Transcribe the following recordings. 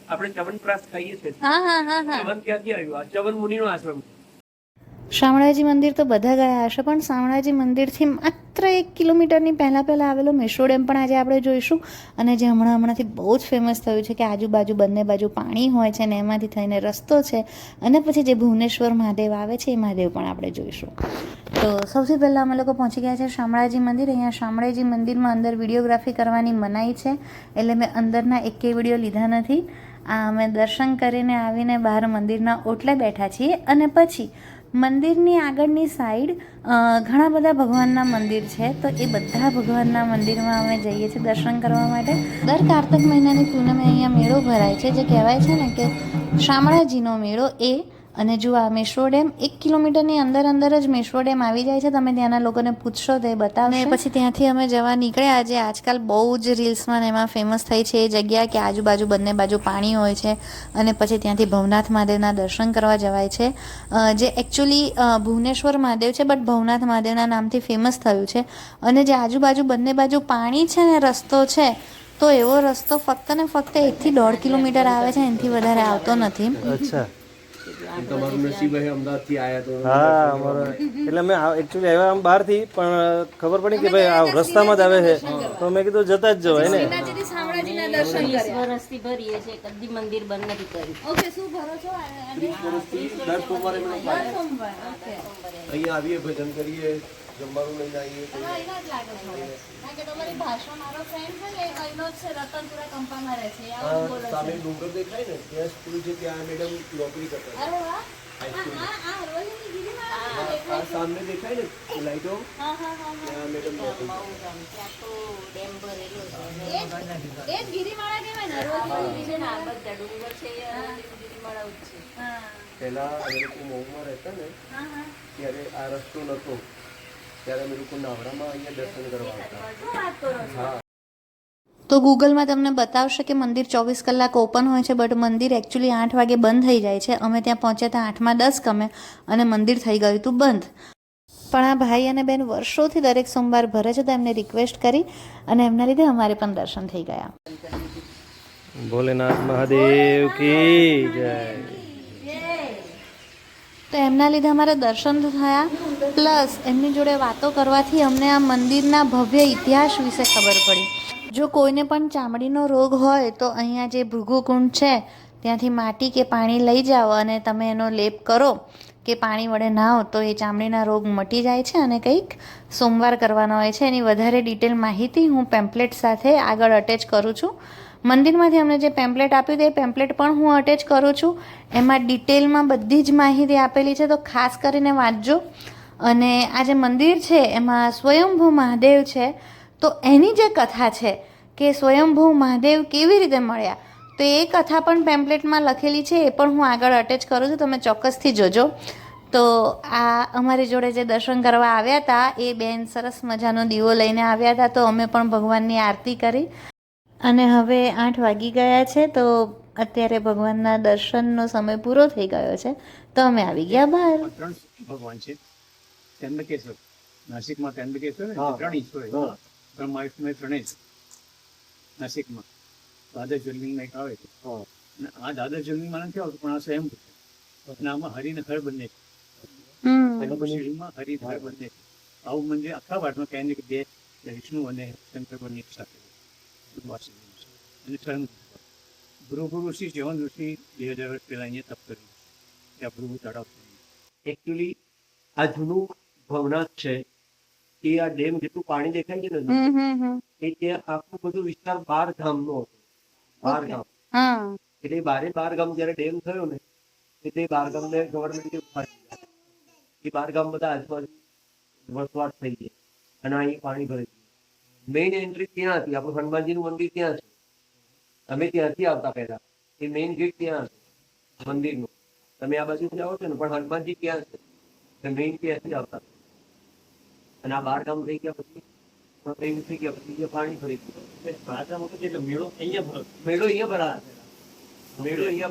આપણે ચ્યવનપ્રાશ ખાઈએ છીએ, હા હા હા હા. ચ્યવન ક્યાંથી આવ્યું? આ ચ્યવન મુનિનો આશ્રમ. શામળાજી મંદિર તો બધા ગયા હશે, પણ શામળાજી મંદિરથી માત્ર 1 કિલોમીટરની પહેલાં આવેલો મેશ્વો ડેમ પણ આજે આપણે જોઈશું. અને જે હમણાંથી બહુ જ ફેમસ થયું છે કે આજુબાજુ બંને બાજુ પાણી હોય છે ને એમાંથી થઈને રસ્તો છે. અને પછી જે ભુવનેશ્વર મહાદેવ આવે છે એ મહાદેવ પણ આપણે જોઈશું. તો સૌથી પહેલાં અમે લોકો પહોંચી ગયા છે શામળાજી મંદિર. અહીંયા શામળાજી મંદિરમાં અંદર વિડીયોગ્રાફી કરવાની મનાઈ છે, એટલે મેં અંદરના એકેય વિડીયો લીધા નથી. આ અમે દર્શન કરીને આવીને બહાર મંદિરના ઓટલે બેઠા છીએ. અને પછી મંદિરની આગળની સાઈડ ઘણા બધા ભગવાનના મંદિર છે, તો એ બધા ભગવાનના મંદિરમાં અમે જઈએ છીએ દર્શન કરવા માટે. દર કારતક મહિનાની પૂનમે અહીંયા મેળો ભરાય છે, જે કહેવાય છે ને કે શામળાજીનો મેળો. અને જો આ મેશ્વો ડેમ 1 કિલોમીટરની અંદર જ મેશ્વો ડેમ આવી જાય છે. તમે ત્યાંના લોકોને પૂછશો તો એ બતાવશે. પછી ત્યાંથી અમે જવા નીકળ્યા. આજે આજકાલ બહુ જ રીલ્સમાં ને એમાં ફેમસ થઈ છે એ જગ્યા કે આજુબાજુ બંને બાજુ પાણી હોય છે અને પછી ત્યાંથી ભવનાથ મહાદેવના દર્શન કરવા જવાય છે, જે એકચ્યુઅલી ભુવનેશ્વર મહાદેવ છે, બટ ભવનાથ મહાદેવના નામથી ફેમસ થયું છે. અને જે આજુબાજુ બંને બાજુ પાણી છે ને રસ્તો છે, તો એવો રસ્તો ફક્ત ને ફક્ત 1 થી 1.5 કિલોમીટર આવે છે, એનાથી વધારે આવતો નથી. અચ્છા, તમારું નસીબ હે અમદાવાદથી આયા તો. હા અમારો એટલે અમે એકચ્યુઅલી આવ્યા આમ બહારથી, પણ ખબર પડી કે ભાઈ આ રસ્તામાં જ આવે છે, તો મેં કીધું જતા જ જવાય ને. શામળાજીના દર્શન કર્યા. વર્ષથી ભરીએ છે, કદી મંદિર બંધ નથી કર્યું. ઓકે, શું ભરો છો? દર સોમવારે અમે લોકો દર સોમવાર. ઓકે. અહીંયા આવીએ, ભજન કરીએ, જમવાનું લઈને આવીએ. અહીંયા જ લાગે છે. કારણ કે તમારી ભાષા, મારો ફ્રેન્ડ છે ને, એ અહીંનો જ છે, રતનપુરા કંપામાં રહે છે. આવું બોલે સામે છે. ડુંગર દેખાય ને, ત્યાં સ્કૂલ છે, ત્યાં મેડમ નોકરી કરતા. અરે વાહ. આ હરવલ્લીની ગિરિમાળા આ દેખાય છે. સામે દેખાય ને લાઈટો, હા હા હા. ત્યાં મેડમ નોકરી બહુ કરતા. ગામ ત્યાં તો ડેમ ભરેલો છે. એ જ ગિરિમાળા કહેવાય ને, હરવલ્લીની છે ને આ ગિરિમાળા. બધા ડુંગર છે એ ગિરિમાળા જ છે. હા પહેલા અમે લોકો મહુમાં રહેતા ને, હા હા. ત્યારે આ રસ્તો નહોતો, ત્યારે અમે લોકો નાવડામાં અહીંયા દર્શન કરવા આવતા. શું વાત કરો છો? હા. તો ગૂગલમાં તમને બતાવશે કે મંદિર 24 કલાક ઓપન હોય છે, બટ મંદિર એકચ્યુઅલી 8 વાગે બંધ થઈ જાય છે. અમે ત્યાં પહોંચ્યા હતા 8:10 કમે અને મંદિર થઈ ગયું હતું બંધ. પણ આ ભાઈ અને બેન વર્ષોથી દરેક સોમવાર ભરે છે, તો એમને રિક્વેસ્ટ કરી અને એમના લીધે અમારે પણ દર્શન થઈ ગયા. ભોલેનાથ મહાદેવ કી જય. તો એમના લીધે અમારે દર્શન થયા, પ્લસ એમની જોડે વાતો કરવાથી અમને આ મંદિરના ભવ્ય ઇતિહાસ વિશે ખબર પડી. જો કોઈને પણ ચામડીનો રોગ હોય તો અહીંયા જે ભૃગુકુંડ છે ત્યાંથી માટી કે પાણી લઈ જાઓ અને તમે એનો લેપ કરો કે પાણી વડે નાહો તો એ ચામડીના રોગ મટી જાય છે. અને કંઈક સોમવાર કરવાનો હોય છે. એની વધારે ડિટેલ માહિતી હું પેમ્પલેટ સાથે આગળ અટેચ કરું છું. મંદિરમાંથી અમને જે પેમ્પલેટ આપ્યું તે પેમ્પલેટ પણ હું અટેચ કરું છું. એમાં ડિટેલમાં બધી જ માહિતી આપેલી છે, તો ખાસ કરીને વાંચજો. અને આ જે મંદિર છે એમાં સ્વયંભૂ મહાદેવ છે, તો એની જે કથા છે કે સ્વયંભૂ મહાદેવ કેવી રીતે મળ્યા, તો એ કથા પણ પેમ્પલેટમાં લખેલી છે, એ પણ હું આગળ અટેચ કરું છું, તમે ચોક્કસથી જોજો. તો આ અમારી જોડે જે દર્શન કરવા આવ્યા હતા એ બેન સરસ મજાનો દીવો લઈને આવ્યા હતા, તો અમે પણ ભગવાનની આરતી કરી. અને હવે 8 વાગી ગયા છે, તો અત્યારે ભગવાનના દર્શનનો સમય પૂરો થઈ ગયો છે, તો અમે આવી ગયા બહાર. 3 ભગવાન છે. ત્રંબકેશ્વર નાસિકમાં, ત્રંબકેશ્વર ને 3 ઈશ્વર, 3 મહાવિષ્ણુ, 3 નાસિકમાં દાદર જ્યોતિર્લિંગમાં એક આવે છે. અને આ દાદર જ્યોતિર્લિંગમાં નથી આવતું, પણ આ સ્વયં છે. અને આમાં હરિને હર બંને છે. શિવમાં હરિ હર બંને છે. આવું મંદિર આખા ભારતમાં કહે છે કે 2 વિષ્ણુ અને શંકર બંને એક સાથે અને સ્વયં ભૃગુ ઋષિ, ચવન ઋષિ 2000 વર્ષ પહેલા અહીંયા તપ કર્યું ત્યાં ભૃગુ તળાવ છે. એકચ્યુઅલી આ જૂનું ભવનાથ છે, એ આ ડેમ જેટલું પાણી દેખાય છે ને, એ ત્યાં આખું બધું વિસ્તાર 12 ગામનો હતો. 12 ગામ. એટલે 12 ગામ જયારે ડેમ થયો ને, એટલે 12 ગામને ગવર્મેન્ટે ઉપાડી દીધા. એ 12 ગામ બધા આજુબાજુ વસવાટ થઈ ગયા અને અહીં પાણી ભરી દીધું. મેઇન એન્ટ્રી ત્યાં હતી. આપણું હનુમાનજીનું મંદિર ત્યાં છે. અમે ત્યાંથી આવતા પહેલા. એ મેઇન ગેટ ત્યાં છે મંદિરનું. તમે આ બાજુ જાઓ છો ને, પણ હનુમાનજી ત્યાં છે, મેઇન ત્યાંથી આવતા. અને આ 12 ગામ થઈ ગયા પછી એવું થઈ ગયા પછી પાણી ભરી દીધું. મેળો અહીંયા ભરાય. મેળો અહીંયા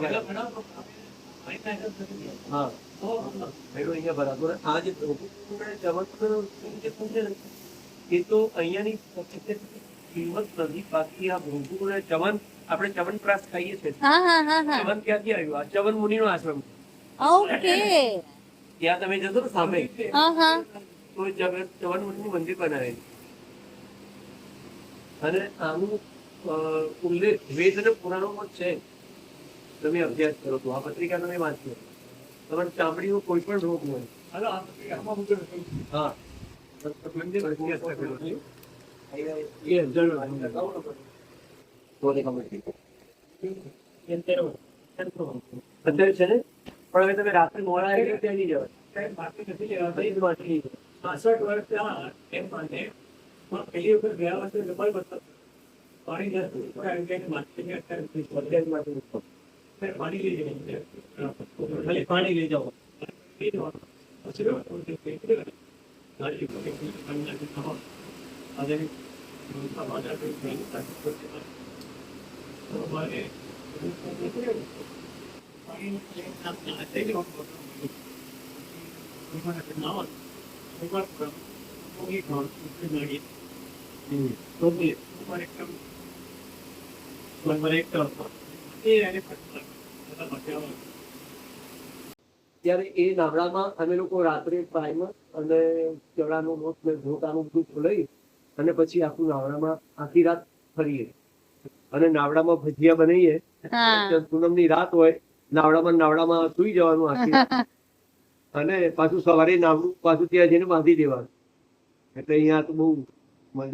હા, મેળો અહીંયા ભરાતો. આ જે ચવન એ તો અહીંયાની કિંમત નથી, બાકી આ ભૃગુ અને ચવન આપણે ચવનપ્રાશ ખાઈએ છીએ હા હા હા હા ચવન ક્યાંથી આવ્યું આ ચવન મુનિનો આશ્રમ ઓકે ત્યાં તમે જશો ને સામે હા હા તો ચવન મુનિનું મંદિર બનાવેલું અને આનું ઉલ્લેખ વેદ અને પુરાણોમાં છે. તમે અભ્યાસ કરો તો આ પત્રિકા તમે વાંચો તમારે ચામડીનો કોઈ પણ રોગ હોય હાલો, આ આમાં મૂકો. હા મંદિર અભ્યાસ કરેલો છે. એ જરૂર અત્યારે છે ને પણ હવે તમે રાત્રે મોડા આવી ત્યાં નહીં જવાય સાહેબ, બાકી નથી લેવા. અહીં જ વાંચી લીધું. 65 વર્ષ ત્યાં એમ માટે પણ પહેલી વખત ગયા વર્ષે ડબલ બસો પાણી જતું કારણ કે માછલી અત્યારે અત્યારે જ વાંચી લીધું. પાણી લઈ જવાનું. ખાલી પાણી લઈ જાઓ. ત્યારે એ નાવડામાં અમે લોકો રાત્રે પાણીમાં અને ચણાનું લોટ ને ઢોકાનું બધું લઈ અને પછી આખું નાવડામાં આખી રાત ફરીએ અને નાવડામાં ભજીયા બનાવીએ. પૂનમની રાત હોય નાવડામાં સુઈ જવાનું આખી રાત અને પાછું સવારે નાવડું પાછું ત્યાં જઈને બાંધી દેવાનું. એટલે અહીંયા તો બહુ મજા